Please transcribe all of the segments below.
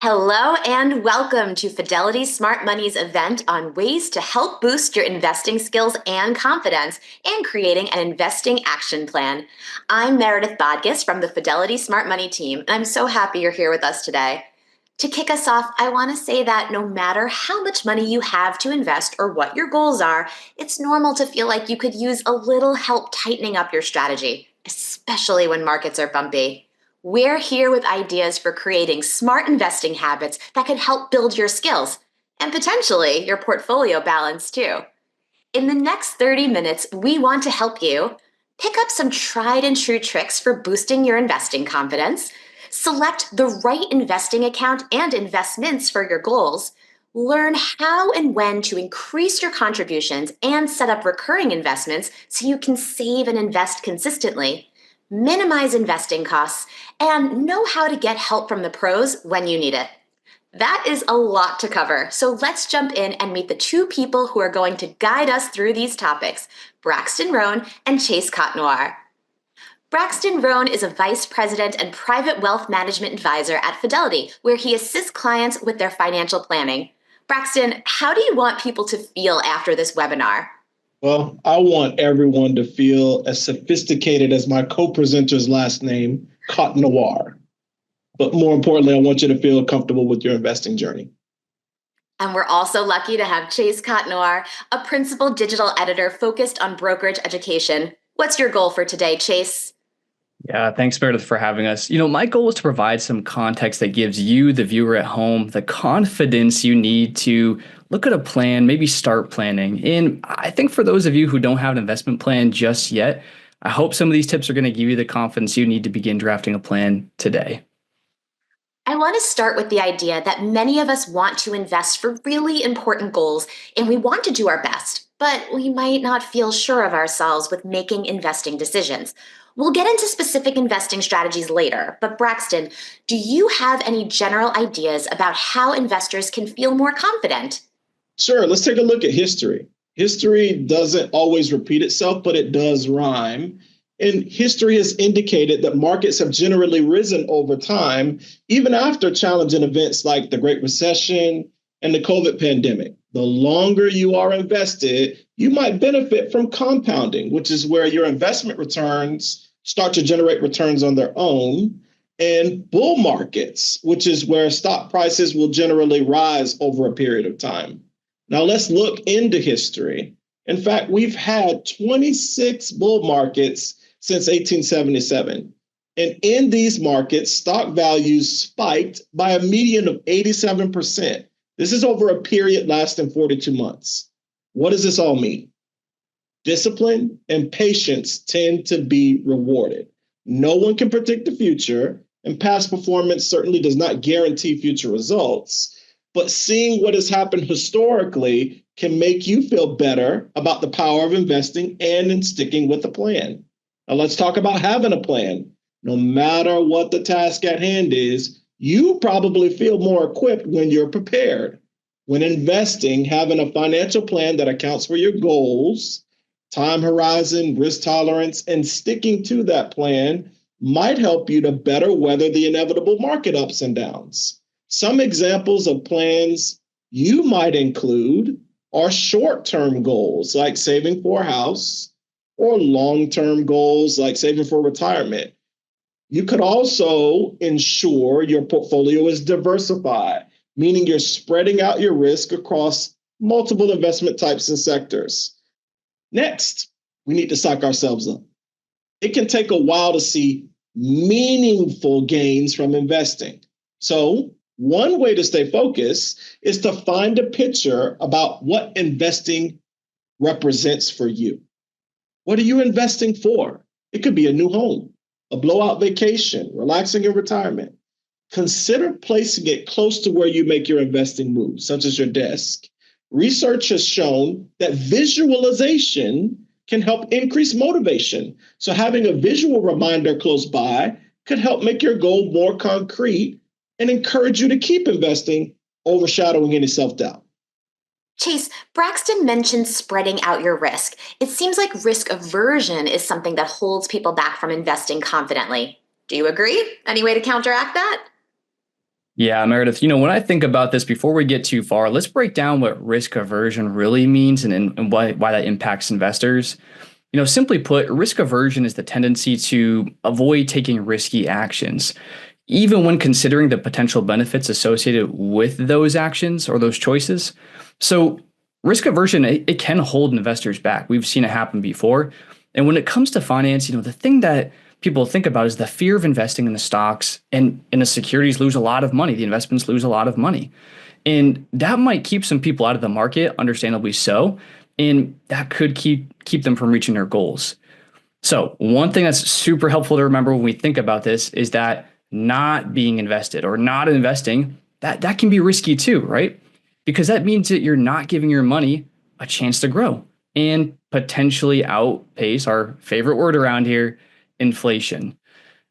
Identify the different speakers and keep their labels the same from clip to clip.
Speaker 1: Hello and welcome to Fidelity Smart Money's event on ways to help boost your investing skills and confidence in creating an investing action plan. I'm Meredith Bodgis from the Fidelity Smart Money team, and I'm so happy you're here with us today. To kick us off, I want to say that no matter how much money you have to invest or what your goals are, it's normal to feel like you could use a little help tightening up your strategy, especially when markets are bumpy. We're here with ideas for creating smart investing habits that can help build your skills and potentially your portfolio balance too. In the next 30 minutes, we want to help you pick up some tried and true tricks for boosting your investing confidence, select the right investing account and investments for your goals, learn how and when to increase your contributions and set up recurring investments so you can save and invest consistently, minimize investing costs, and know how to get help from the pros when you need it. That is a lot to cover, so let's jump in and meet the two people who are going to guide us through these topics, Braxton Roan and Chase Cotnoir. Braxton Roan is a vice president and private wealth management advisor at Fidelity, where he assists clients with their financial planning. Braxton, how do you want people to feel after this webinar?
Speaker 2: Well, I want everyone to feel as sophisticated as my co-presenter's last name, Cot Noir. But more importantly, I want you to feel comfortable with your investing journey.
Speaker 1: And we're also lucky to have Chase Cotnoir, a principal digital editor focused on brokerage education. What's your goal for today, Chase?
Speaker 3: Yeah, thanks, Meredith, for having us. My goal is to provide some context that gives you, the viewer at home, the confidence you need to look at a plan, maybe start planning. And I think for those of you who don't have an investment plan just yet, I hope some of these tips are going to give you the confidence you need to begin drafting a plan today.
Speaker 1: I want to start with the idea that many of us want to invest for really important goals, and we want to do our best, but we might not feel sure of ourselves with making investing decisions. We'll get into specific investing strategies later, but Braxton, do you have any general ideas about how investors can feel more confident?
Speaker 2: Sure, let's take a look at history. History doesn't always repeat itself, but it does rhyme. And history has indicated that markets have generally risen over time, even after challenging events like the Great Recession and the COVID pandemic. The longer you are invested, you might benefit from compounding, which is where your investment returns start to generate returns on their own, and bull markets, which is where stock prices will generally rise over a period of time. Now let's look into history. In fact, we've had 26 bull markets since 1877. And in these markets, stock values spiked by a median of 87%. This is over a period lasting 42 months. What does this all mean? Discipline and patience tend to be rewarded. No one can predict the future, and past performance certainly does not guarantee future results. But seeing what has happened historically can make you feel better about the power of investing and in sticking with a plan. Now let's talk about having a plan. No matter what the task at hand is, you probably feel more equipped when you're prepared. When investing, having a financial plan that accounts for your goals, time horizon, risk tolerance, and sticking to that plan might help you to better weather the inevitable market ups and downs. Some examples of plans you might include are short-term goals like saving for a house, or long-term goals like saving for retirement. You could also ensure your portfolio is diversified, meaning you're spreading out your risk across multiple investment types and sectors. Next, we need to psych ourselves up. It can take a while to see meaningful gains from investing. So one way to stay focused is to find a picture about what investing represents for you. What are you investing for? It could be a new home, a blowout vacation, relaxing in retirement. Consider placing it close to where you make your investing moves, such as your desk. Research has shown that visualization can help increase motivation. So having a visual reminder close by could help make your goal more concrete and encourage you to keep investing, overshadowing any self-doubt.
Speaker 1: Chase, Braxton mentioned spreading out your risk. It seems like risk aversion is something that holds people back from investing confidently. Do you agree? Any way to counteract that?
Speaker 3: Yeah, Meredith, when I think about this, before we get too far, let's break down what risk aversion really means and why that impacts investors. Simply put, risk aversion is the tendency to avoid taking risky actions, even when considering the potential benefits associated with those actions or those choices. So, risk aversion, it can hold investors back. We've seen it happen before. And when it comes to finance, the thing that people think about is the fear of investing in the stocks and the securities lose a lot of money. The investments lose a lot of money. And that might keep some people out of the market, understandably so. And that could keep them from reaching their goals. So one thing that's super helpful to remember when we think about this is that not being invested or not investing, that can be risky too, right? Because that means that you're not giving your money a chance to grow and potentially outpace our favorite word around here, inflation.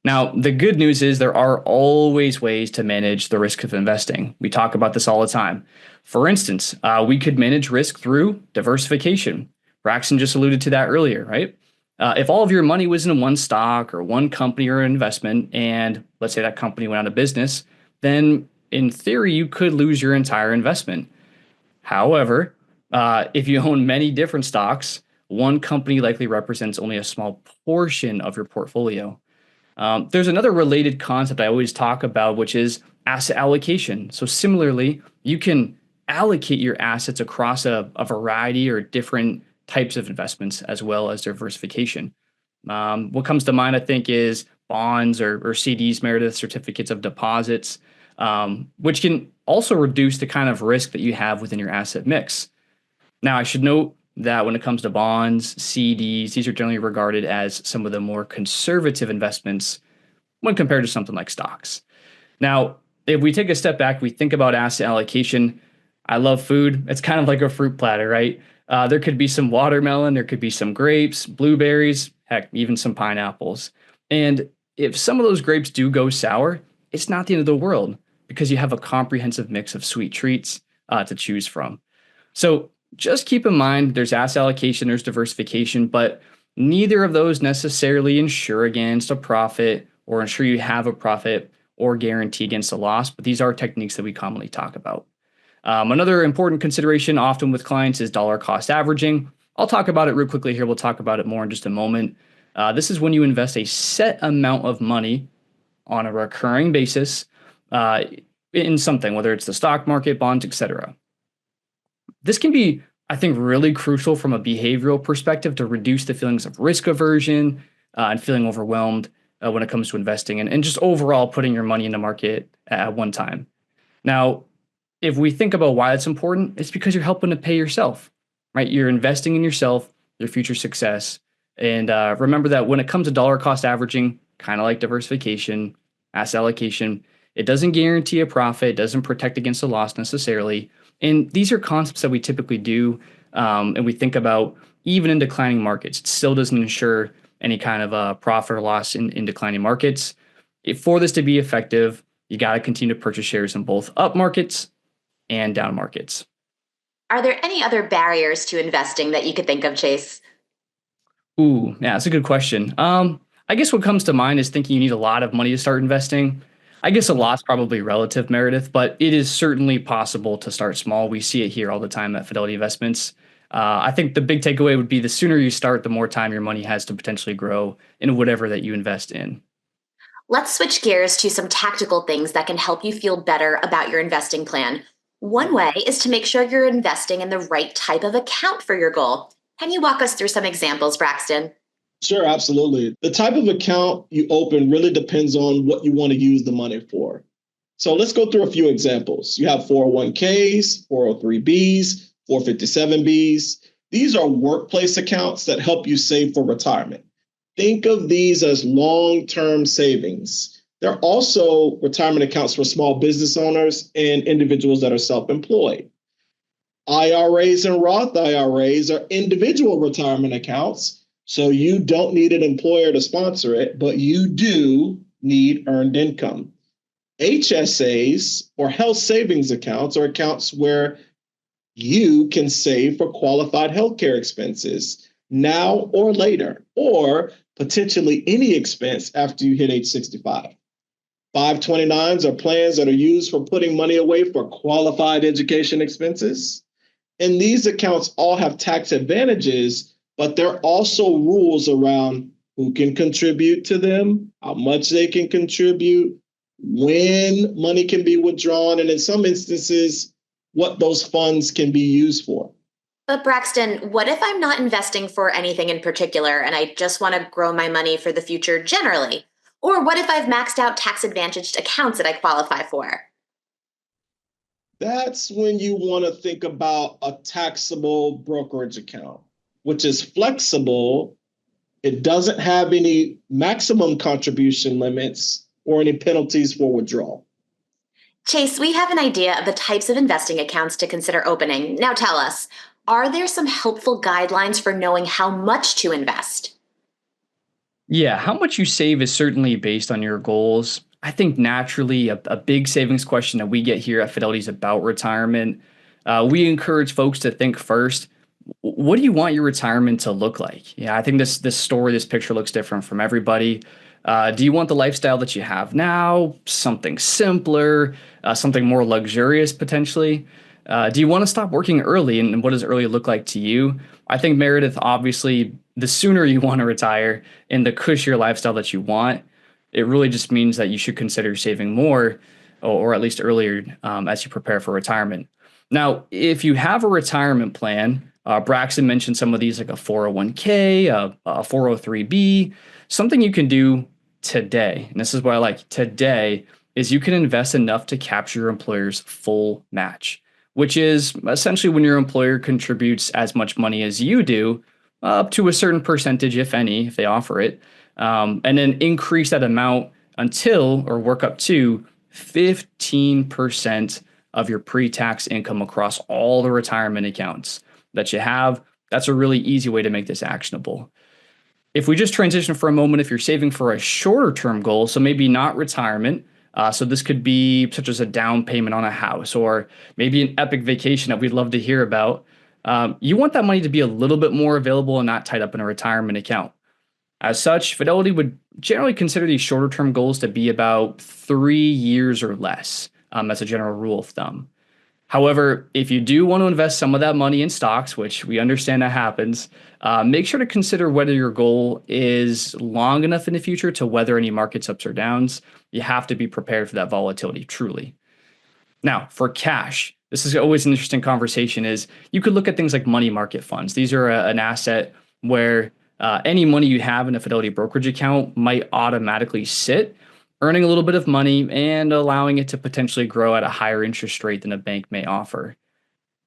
Speaker 3: Now, the good news is there are always ways to manage the risk of investing. We talk about this all the time. For instance, we could manage risk through diversification. Braxton just alluded to that earlier, right? If all of your money was in one stock or one company or investment, and let's say that company went out of business, then in theory, you could lose your entire investment. However, if you own many different stocks, one company likely represents only a small portion of your portfolio. There's another related concept I always talk about, which is asset allocation. So similarly, you can allocate your assets across a variety or different types of investments as well as diversification. What comes to mind, I think, is bonds or CDs, Meredith, certificates of deposits, which can also reduce the kind of risk that you have within your asset mix. Now, I should note that when it comes to bonds, CDs, these are generally regarded as some of the more conservative investments when compared to something like stocks. Now, if we take a step back, we think about asset allocation. I love food. It's kind of like a fruit platter, right? There could be some watermelon, there could be some grapes, blueberries, heck, even some pineapples. And if some of those grapes do go sour, it's not the end of the world because you have a comprehensive mix of sweet treats to choose from. So just keep in mind there's asset allocation, there's diversification, but neither of those necessarily ensure against a profit or ensure you have a profit or guarantee against a loss. But these are techniques that we commonly talk about. Another important consideration often with clients is dollar cost averaging. I'll talk about it real quickly here. We'll talk about it more in just a moment. This is when you invest a set amount of money on a recurring basis in something, whether it's the stock market, bonds, etc. This can be, I think, really crucial from a behavioral perspective to reduce the feelings of risk aversion and feeling overwhelmed when it comes to investing and just overall putting your money in the market at one time. Now, if we think about why it's important, it's because you're helping to pay yourself, right? You're investing in yourself, your future success. And remember that when it comes to dollar cost averaging, kind of like diversification, asset allocation, it doesn't guarantee a profit, it doesn't protect against a loss necessarily. And these are concepts that we typically do and we think about even in declining markets. It still doesn't ensure any kind of profit or loss in declining markets. For this to be effective, you got to continue to purchase shares in both up markets and down markets.
Speaker 1: Are there any other barriers to investing that you could think of, Chase?
Speaker 3: Ooh, yeah, that's a good question. I guess what comes to mind is thinking you need a lot of money to start investing. I guess a lot's probably relative, Meredith, but it is certainly possible to start small. We see it here all the time at Fidelity Investments. I think the big takeaway would be the sooner you start, the more time your money has to potentially grow in whatever that you invest in.
Speaker 1: Let's switch gears to some tactical things that can help you feel better about your investing plan. One way is to make sure you're investing in the right type of account for your goal. Can you walk us through some examples, Braxton?
Speaker 2: Sure, absolutely. The type of account you open really depends on what you want to use the money for. So let's go through a few examples. You have 401ks, 403bs, 457bs. These are workplace accounts that help you save for retirement. Think of these as long-term savings. They're also retirement accounts for small business owners and individuals that are self-employed. IRAs and Roth IRAs are individual retirement accounts, so you don't need an employer to sponsor it, but you do need earned income. HSAs, or health savings accounts, are accounts where you can save for qualified healthcare expenses now or later, or potentially any expense after you hit age 65. 529s are plans that are used for putting money away for qualified education expenses. And these accounts all have tax advantages, but there are also rules around who can contribute to them, how much they can contribute, when money can be withdrawn, and in some instances, what those funds can be used for.
Speaker 1: But Braxton, what if I'm not investing for anything in particular and I just want to grow my money for the future generally? Or what if I've maxed out tax advantaged accounts that I qualify for?
Speaker 2: That's when you want to think about a taxable brokerage account, which is flexible. It doesn't have any maximum contribution limits or any penalties for withdrawal.
Speaker 1: Chase, we have an idea of the types of investing accounts to consider opening. Now tell us, are there some helpful guidelines for knowing how much to invest?
Speaker 3: Yeah, how much you save is certainly based on your goals. I think naturally a big savings question that we get here at Fidelity is about retirement. We encourage folks to think first, what do you want your retirement to look like? Yeah, I think this picture looks different from everybody. Do you want the lifestyle that you have now? Something simpler, something more luxurious potentially? Do you want to stop working early, and what does early look like to you? I think Meredith, obviously, the sooner you want to retire and the cushier lifestyle that you want, it really just means that you should consider saving more, or at least earlier, as you prepare for retirement. Now, if you have a retirement plan, Braxton mentioned some of these like a 401k, a 403b, something you can do today. And this is what I like today is you can invest enough to capture your employer's full match, which is essentially when your employer contributes as much money as you do, up to a certain percentage, if any, if they offer it, and then increase that amount until or work up to 15% of your pre-tax income across all the retirement accounts that you have. That's a really easy way to make this actionable. If we just transition for a moment, if you're saving for a shorter term goal, so maybe not retirement, so this could be such as a down payment on a house or maybe an epic vacation that we'd love to hear about. You want that money to be a little bit more available and not tied up in a retirement account. As such, Fidelity would generally consider these shorter term goals to be about 3 years or less, as a general rule of thumb. However, if you do want to invest some of that money in stocks, which we understand that happens, make sure to consider whether your goal is long enough in the future to weather any markets ups or downs. You have to be prepared for that volatility, truly. Now, for cash, this is always an interesting conversation, is you could look at things like money market funds. These are an asset where any money you have in a Fidelity brokerage account might automatically sit, earning a little bit of money and allowing it to potentially grow at a higher interest rate than a bank may offer.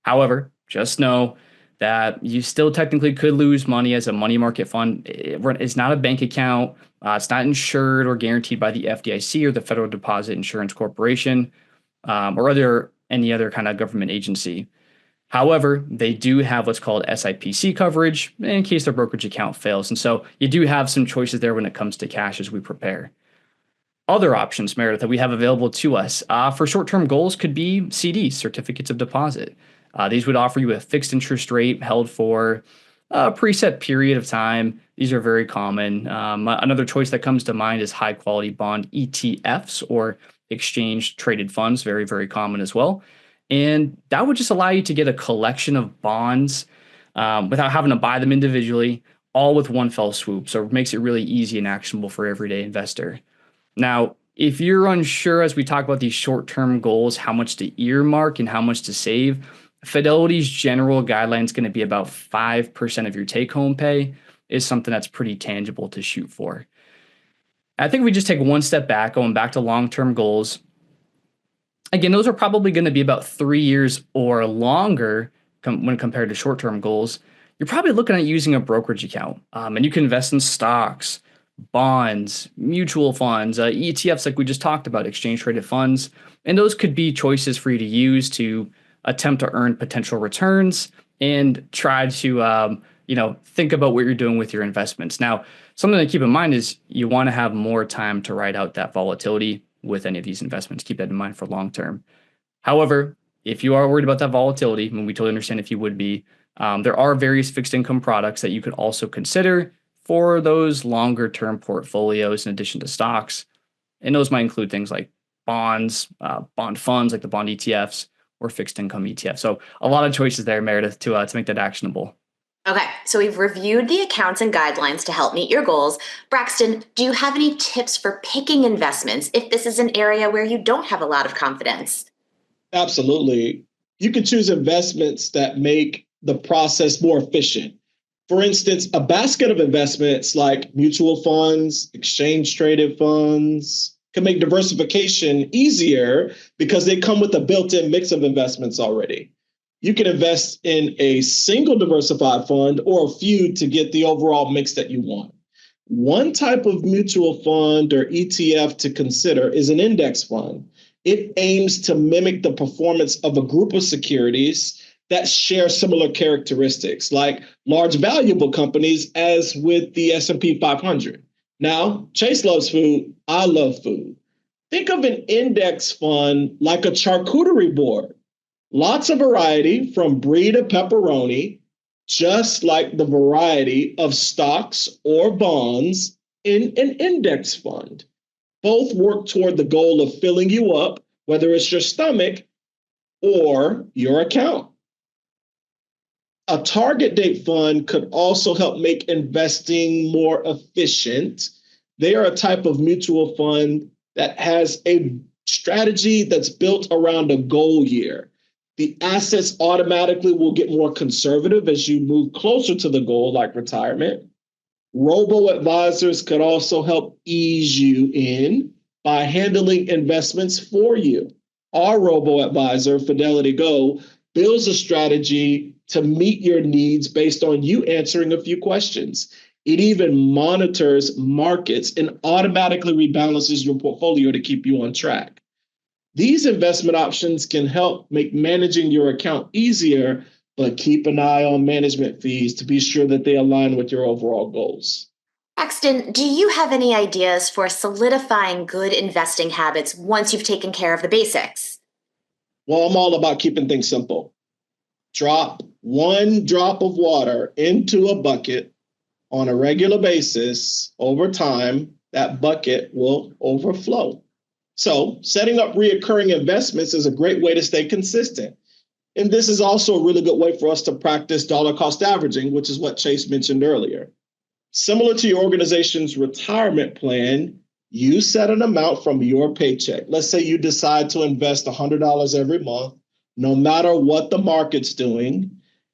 Speaker 3: However, just know that you still technically could lose money, as a money market fund is not a bank account. It's not insured or guaranteed by the FDIC or the Federal Deposit Insurance Corporation, or any other kind of government agency. However, they do have what's called SIPC coverage in case their brokerage account fails. And so you do have some choices there when it comes to cash as we prepare. Other options, Meredith, that we have available to us for short-term goals could be CDs, certificates of deposit. These would offer you a fixed interest rate held for a preset period of time. These are very common. Another choice that comes to mind is high-quality bond ETFs, or exchange-traded funds, very, very common as well. And that would just allow you to get a collection of bonds without having to buy them individually, all with one fell swoop. So it makes it really easy and actionable for everyday investor. Now, if you're unsure, as we talk about these short-term goals, how much to earmark and how much to save, Fidelity's general guideline is going to be about 5% of your take-home pay is something that's pretty tangible to shoot for. I think if we just take one step back, going back to long-term goals, again, those are probably going to be about 3 years or longer when compared to short-term goals. You're probably looking at using a brokerage account, and you can invest in stocks, bonds, mutual funds, ETFs like we just talked about, exchange-traded funds, and those could be choices for you to use to attempt to earn potential returns and try to think about what you're doing with your investments. Now, something to keep in mind is you want to have more time to ride out that volatility with any of these investments. Keep that in mind for long term. However, if you are worried about that volatility, and we totally understand if you would be, there are various fixed income products that you could also consider for those longer term portfolios in addition to stocks. And those might include things like bonds, bond funds like the bond ETFs, or fixed income ETFs. So a lot of choices there, Meredith, to make that actionable.
Speaker 1: Okay, so we've reviewed the accounts and guidelines to help meet your goals. Braxton, do you have any tips for picking investments if this is an area where you don't have a lot of confidence?
Speaker 2: Absolutely. You can choose investments that make the process more efficient. For instance, a basket of investments like mutual funds, exchange traded funds can make diversification easier because they come with a built in mix of investments already. You can invest in a single diversified fund or a few to get the overall mix that you want. One type of mutual fund or ETF to consider is an index fund. It aims to mimic the performance of a group of securities that share similar characteristics, like large valuable companies, as with the S&P 500. Now, Chase loves food. I love food. Think of an index fund like a charcuterie board. Lots of variety from brie to pepperoni, just like the variety of stocks or bonds in an index fund. Both work toward the goal of filling you up, whether it's your stomach or your account. A target date fund could also help make investing more efficient. They are a type of mutual fund that has a strategy that's built around a goal year. The assets automatically will get more conservative as you move closer to the goal, like retirement. Robo advisors could also help ease you in by handling investments for you. Our robo advisor, Fidelity Go, builds a strategy to meet your needs based on you answering a few questions. It even monitors markets and automatically rebalances your portfolio to keep you on track. These investment options can help make managing your account easier, but keep an eye on management fees to be sure that they align with your overall goals.
Speaker 1: Braxton, do you have any ideas for solidifying good investing habits once you've taken care of the basics?
Speaker 2: Well, I'm all about keeping things simple. Drop one drop of water into a bucket on a regular basis. Over time, that bucket will overflow. So setting up reoccurring investments is a great way to stay consistent. And this is also a really good way for us to practice dollar cost averaging, which is what Chase mentioned earlier. Similar to your organization's retirement plan, you set an amount from your paycheck. Let's say you decide to invest $100 every month, no matter what the market's doing.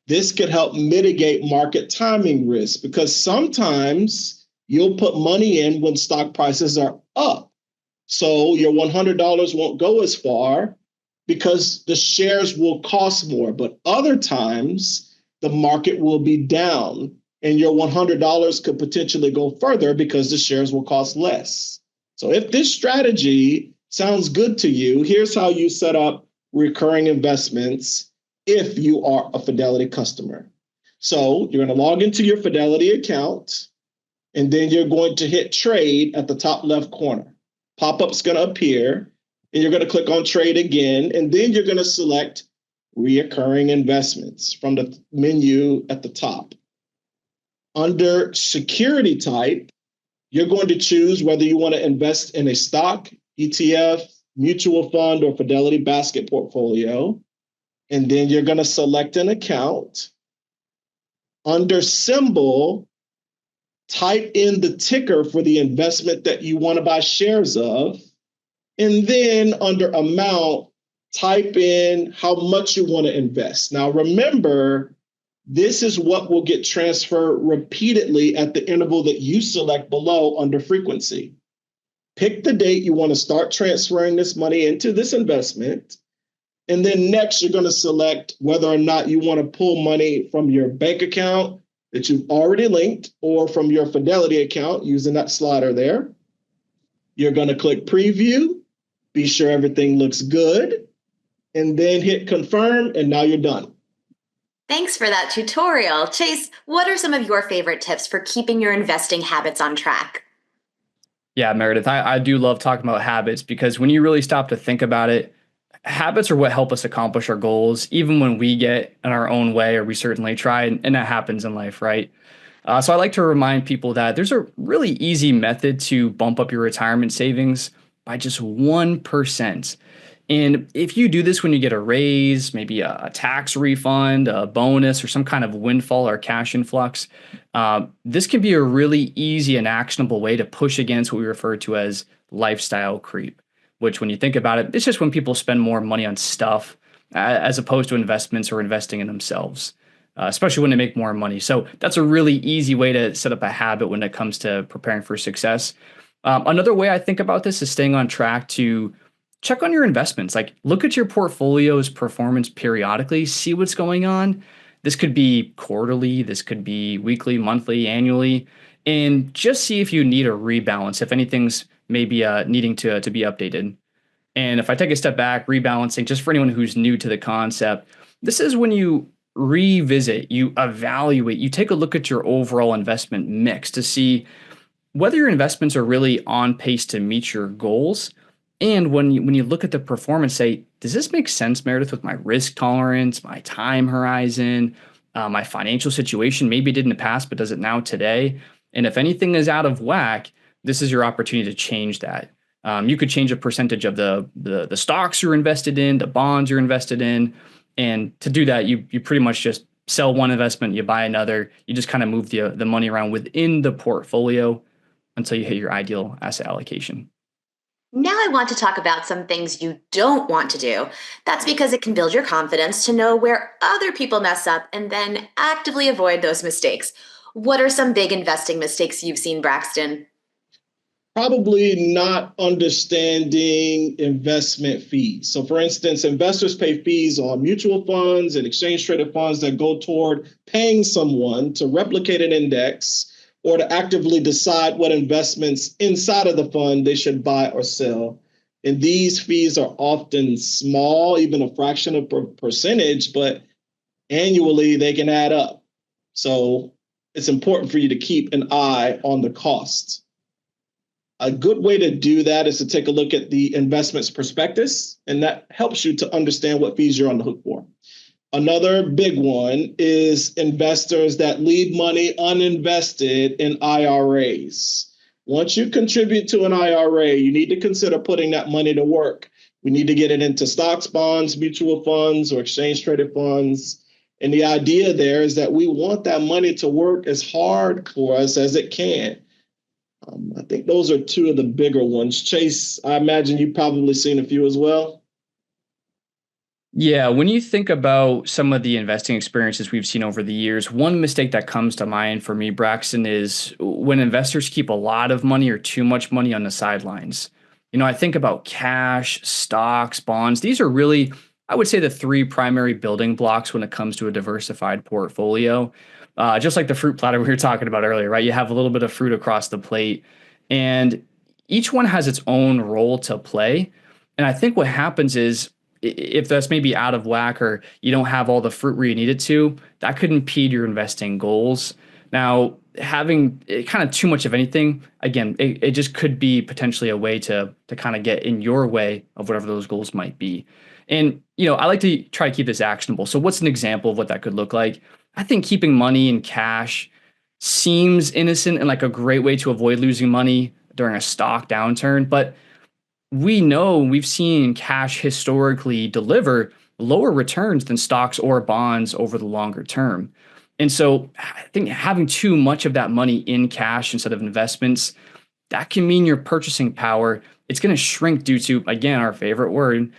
Speaker 2: This could help mitigate market timing risk because sometimes you'll put money in when stock prices are up. So your $100 won't go as far because the shares will cost more. But other times, the market will be down and your $100 could potentially go further because the shares will cost less. So if this strategy sounds good to you, here's how you set up recurring investments if you are a Fidelity customer. So you're going to log into your Fidelity account, and then you're going to hit trade at the top left corner. Pop-up's going to appear, and you're going to click on trade again, and then you're going to select reoccurring investments from the menu at the top. Under security type, you're going to choose whether you want to invest in a stock, ETF, mutual fund, or Fidelity basket portfolio. And then you're going to select an account. Under symbol, type in the ticker for the investment that you want to buy shares of. And then under amount, type in how much you want to invest. Now, remember, this is what will get transferred repeatedly at the interval that you select below under frequency. Pick the date you want to start transferring this money into this investment. And then next, you're going to select whether or not you want to pull money from your bank account that you've already linked or from your Fidelity account using that slider there. You're going to click preview, be sure everything looks good, and then hit confirm, and now you're done.
Speaker 1: Thanks for that tutorial. Chase, what are some of your favorite tips for keeping your investing habits on track?
Speaker 3: Yeah, Meredith, I do love talking about habits because when you really stop to think about it, habits are what help us accomplish our goals, even when we get in our own way, or we certainly try, and that happens in life, right? So I like to remind people that there's a really easy method to bump up your retirement savings. by just 1%. And if you do this when you get a raise, maybe a tax refund, a bonus, or some kind of windfall or cash influx, this can be a really easy and actionable way to push against what we refer to as lifestyle creep, which when you think about it, it's just when people spend more money on stuff as opposed to investments or investing in themselves, especially when they make more money. So that's a really easy way to set up a habit when it comes to preparing for success. Another way I think about this is staying on track to check on your investments. Like look at your portfolio's performance periodically, see what's going on. This could be quarterly, this could be weekly, monthly, annually, and just see if you need a rebalance, if anything's maybe needing to be updated. And if I take a step back, rebalancing, just for anyone who's new to the concept, this is when you revisit, you evaluate, you take a look at your overall investment mix to see whether your investments are really on pace to meet your goals. And when you look at the performance, say, does this make sense, Meredith, with my risk tolerance, my time horizon, my financial situation? Maybe it did in the past, but does it now today? And if anything is out of whack, this is your opportunity to change that. You could change a percentage of the stocks you're invested in, the bonds you're invested in. And to do that, you pretty much just sell one investment, you buy another. You just kind of move the money around within the portfolio until you hit your ideal asset allocation.
Speaker 1: Now I want to talk about some things you don't want to do. That's because it can build your confidence to know where other people mess up and then actively avoid those mistakes. What are some big investing mistakes you've seen, Braxton?
Speaker 2: Probably not understanding investment fees. So, for instance, investors pay fees on mutual funds and exchange traded funds that go toward paying someone to replicate an index or to actively decide what investments inside of the fund they should buy or sell. And these fees are often small, even a fraction of a percentage, but annually they can add up. So it's important for you to keep an eye on the costs. A good way to do that is to take a look at the investment's prospectus, and that helps you to understand what fees you're on the hook for. Another big one is investors that leave money uninvested in IRAs. Once you contribute to an IRA, you need to consider putting that money to work. We need to get it into stocks, bonds, mutual funds, or exchange traded funds. And the idea there is that we want that money to work as hard for us as it can. I think those are two of the bigger ones. Chase, I imagine you've probably seen a few as well.
Speaker 3: Yeah, when you think about some of the investing experiences we've seen over the years, one mistake that comes to mind for me, Braxton, is when investors keep a lot of money or too much money on the sidelines. I think about cash, stocks, bonds. These are really, I would say, the three primary building blocks when it comes to a diversified portfolio. Just like the fruit platter we were talking about earlier, right? You have a little bit of fruit across the plate, and each one has its own role to play. And I think what happens is if that's maybe out of whack or you don't have all the fruit where you need it to, that could impede your investing goals. Now, having kind of too much of anything, again, it just could be potentially a way to kind of get in your way of whatever those goals might be. And, I like to try to keep this actionable. So what's an example of what that could look like? I think keeping money in cash seems innocent and like a great way to avoid losing money during a stock downturn. But we've seen cash historically deliver lower returns than stocks or bonds over the longer term. And so I think having too much of that money in cash instead of investments, that can mean your purchasing power, it's going to shrink due to, again, our favorite word,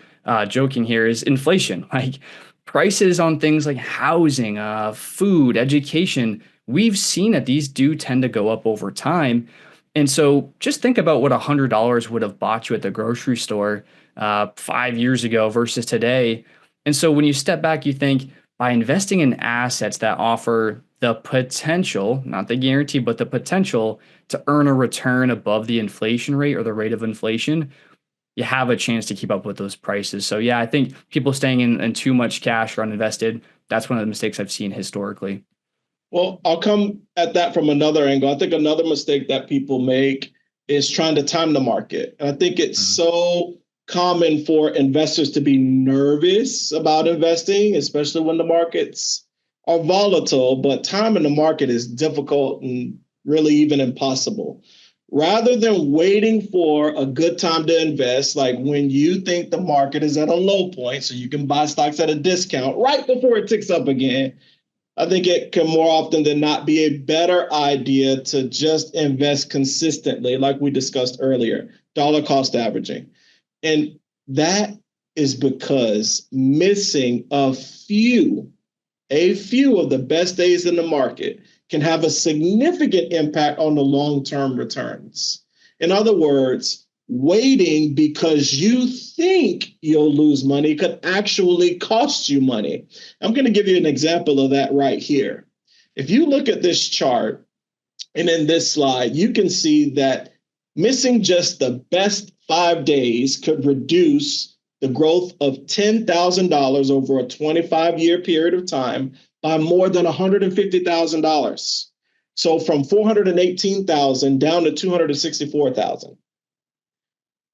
Speaker 3: joking here, is inflation. Like prices on things like housing, food, education, we've seen that these do tend to go up over time. And so just think about what $100 would have bought you at the grocery store 5 years ago versus today. And so when you step back, you think by investing in assets that offer the potential, not the guarantee, but the potential to earn a return above the inflation rate or the rate of inflation, you have a chance to keep up with those prices. So yeah, I think people staying in too much cash or uninvested, that's one of the mistakes I've seen historically.
Speaker 2: Well, I'll come at that from another angle. I think another mistake that people make is trying to time the market. And I think it's so common for investors to be nervous about investing, especially when the markets are volatile, but timing the market is difficult and really even impossible. Rather than waiting for a good time to invest, like when you think the market is at a low point, so you can buy stocks at a discount right before it ticks up again, I think it can more often than not be a better idea to just invest consistently, like we discussed earlier, dollar cost averaging. And that is because missing a few of the best days in the market can have a significant impact on the long-term returns. In other words, waiting because you think you'll lose money could actually cost you money. I'm going to give you an example of that right here. If you look at this chart and in this slide, you can see that missing just the best 5 days could reduce the growth of $10,000 over a 25-year period of time by more than $150,000. So from 418,000 down to 264,000.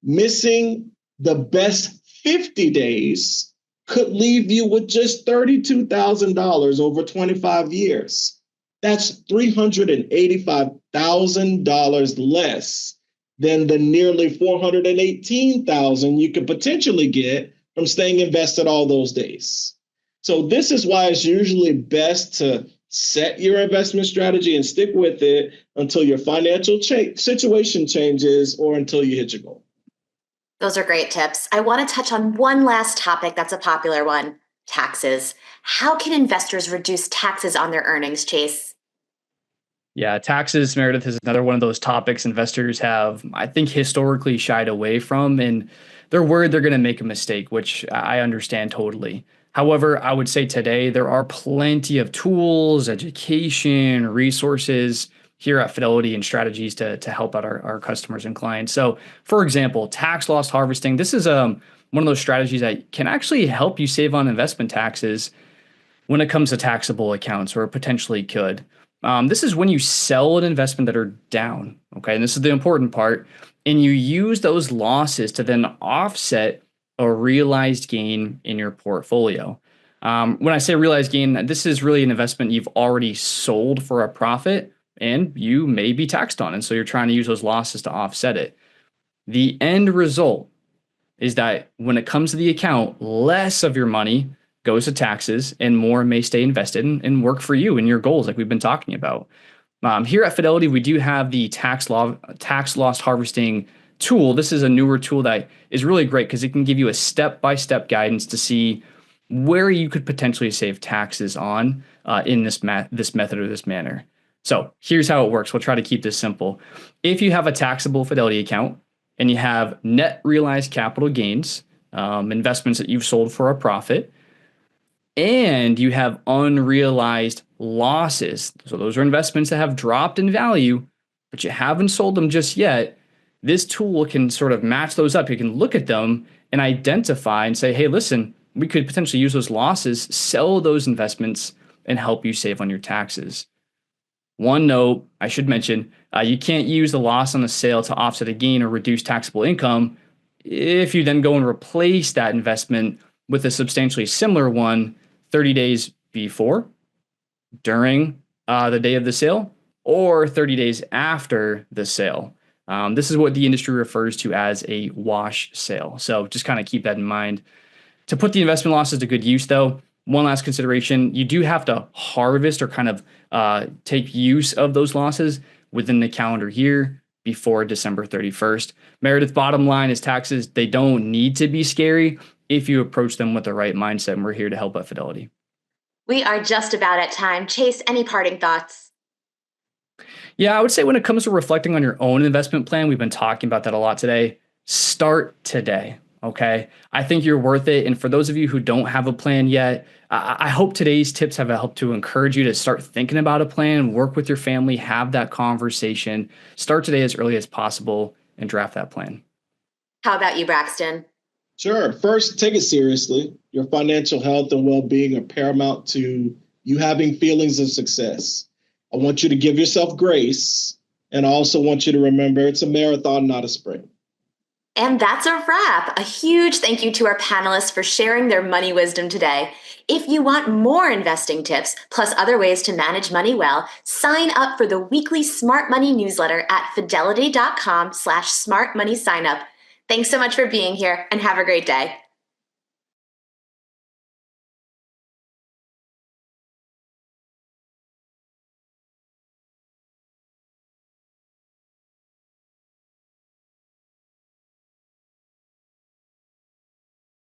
Speaker 2: Missing the best 50 days could leave you with just $32,000 over 25 years. That's $385,000 less than the nearly 418,000 you could potentially get from staying invested all those days. So this is why it's usually best to set your investment strategy and stick with it until your financial situation changes or until you hit your goal.
Speaker 1: Those are great tips. I want to touch on one last topic that's a popular one, taxes. How can investors reduce taxes on their earnings, Chase?
Speaker 3: Yeah, taxes, Meredith, is another one of those topics investors have, I think, historically shied away from, and they're worried they're going to make a mistake, which I understand totally. However, I would say today there are plenty of tools, education, resources here at Fidelity and strategies to help out our customers and clients. So, for example, tax loss harvesting. This is one of those strategies that can actually help you save on investment taxes when it comes to taxable accounts, or potentially could. This is when you sell an investment that are down, okay? And this is the important part. And you use those losses to then offset a realized gain in your portfolio. When I say realized gain, this is really an investment you've already sold for a profit and you may be taxed on. And so you're trying to use those losses to offset it. The end result is that when it comes to the account, less of your money goes to taxes and more may stay invested and work for you and your goals, like we've been talking about. Here at Fidelity, we do have the tax loss harvesting tool. This is a newer tool that is really great because it can give you a step-by-step guidance to see where you could potentially save taxes on in this method or this manner. So here's how it works. We'll try to keep this simple. If you have a taxable Fidelity account and you have net realized capital gains, investments that you've sold for a profit, and you have unrealized losses, so those are investments that have dropped in value, but you haven't sold them just yet, this tool can sort of match those up. You can look at them and identify and say, hey, listen, we could potentially use those losses, sell those investments, and help you save on your taxes. One note I should mention, you can't use the loss on the sale to offset a gain or reduce taxable income. If you then go and replace that investment with a substantially similar one 30 days before, during the day of the sale, or 30 days after the sale. This is what the industry refers to as a wash sale. So just kind of keep that in mind. To put the investment losses to good use, though, one last consideration, you do have to harvest or kind of take use of those losses within the calendar year before December 31st. Meredith, bottom line is taxes, they don't need to be scary if you approach them with the right mindset, and we're here to help at Fidelity.
Speaker 1: We are just about at time. Chase, any parting thoughts?
Speaker 3: Yeah, I would say when it comes to reflecting on your own investment plan, we've been talking about that a lot today. Start today. Okay. I think you're worth it. And for those of you who don't have a plan yet, I hope today's tips have helped to encourage you to start thinking about a plan, work with your family, have that conversation, start today as early as possible and draft that plan.
Speaker 1: How about you, Braxton?
Speaker 2: Sure. First, take it seriously. Your financial health and well-being are paramount to you having feelings of success. I want you to give yourself grace. And I also want you to remember it's a marathon, not a sprint.
Speaker 1: And that's a wrap. A huge thank you to our panelists for sharing their money wisdom today. If you want more investing tips, plus other ways to manage money well, sign up for the weekly Smart Money newsletter at fidelity.com/smartmoneysignup. Thanks so much for being here and have a great day.